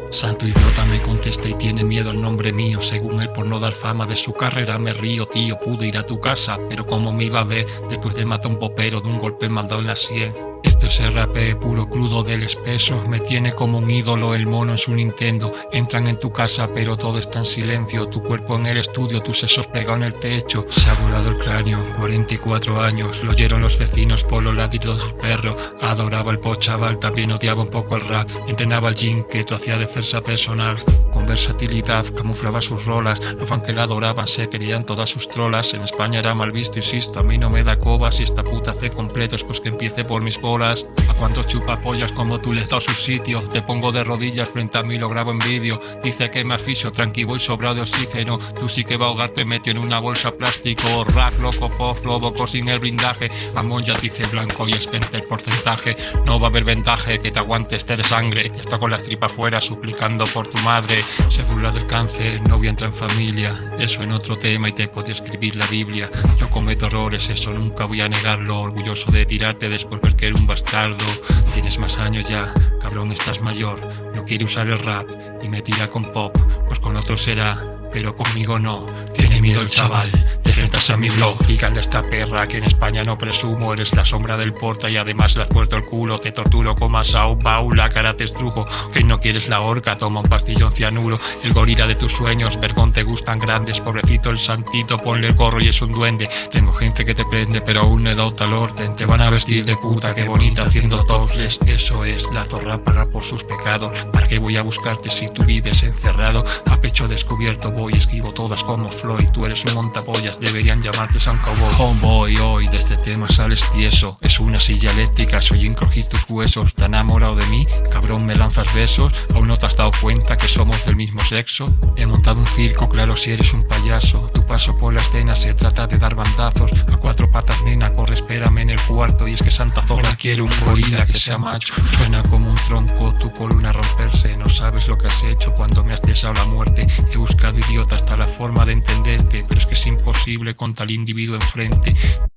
Santo idiota me contesta y tiene miedo al nombre mío. Según él, por no dar fama de su carrera me río. Tío, pude ir a tu casa, pero cómo me iba a ver después de matar a un popero de un golpe mal dado en la sien. Esto es RP puro crudo del espeso. Me tiene como un ídolo el mono en su Nintendo. Entran en tu casa pero todo está en silencio. Tu cuerpo en el estudio, tus sesos pegados en el techo. Se ha volado el cráneo, 44 años. Lo oyeron los vecinos por los ladridos del perro. Adoraba el pop chaval, también odiaba un poco el rap. Entrenaba el gym que tú hacía defensa personal. Con versatilidad camuflaba sus rolas. Los fans que la adoraban se querían todas sus trolas. En España era mal visto, insisto, a mí no me da coba. Si esta puta hace completos, pues que empiece por mis bolas. ¿A cuántos chupapollas como tú les das su sitio? Te pongo de rodillas frente a mí, lo grabo en vídeo. Dice que me asfixio, tranqui, voy sobrado de oxígeno. Tú sí que va a ahogarte metido en una bolsa plástico. Rack, loco, pop, lobo, sin el blindaje. Mamón ya dice blanco y es 20 el porcentaje. No va a haber vendaje que te aguante este de sangre. Está con las tripas fuera suplicando por tu madre. Se burla del cáncer, no voy a entrar en familia. Eso en otro tema y te podría escribir la Biblia. Yo cometo errores, eso nunca voy a negarlo. Orgulloso de tirarte después ver que era un bastardo. Tienes más años ya, cabrón, estás mayor. No quiere usar el rap y me tira con pop. Pues con otro será, pero conmigo no. Tiene miedo el chaval de enfrentarse a mi blog. Díganle a esta perra que en España no presumo. Eres la sombra del porta y además le has puesto el culo. Te torturo como a Sao Paulo, la cara te estrujo. Que no quieres la horca, toma un pastillón cianuro. El gorila de tus sueños, vergón te gustan grandes. Pobrecito el santito, ponle el gorro y es un duende. Tengo gente que te prende pero aún no he dado tal orden. Te van a vestir de puta, qué bonita haciendo topless. Eso es, la zorra paga por sus pecados. ¿Para qué voy a buscarte si tú vives encerrado? A pecho descubierto voy, esquivo todas como Floyd. Tú eres un montapollas, deberían llamarte San Cowboy. Homeboy, hoy de este tema sales tieso. Es una silla eléctrica, soy encrujir tus huesos. ¿Te has enamorado de mí? Cabrón, me lanzas besos. ¿Aún no te has dado cuenta que somos del mismo sexo? He montado un circo, claro, si eres un payaso. Tu paso por la escena se trata de dar bandazos. A cuatro patas, nena, corre, espérame en el cuarto. Y es que Santa Zorra quiere un gorila que sea macho. Suena como un tronco, tu columna romperse. No sabes lo que has hecho cuando me has deseado la muerte. He buscado idiota hasta la forma de entenderte, pero es que es imposible con tal individuo enfrente.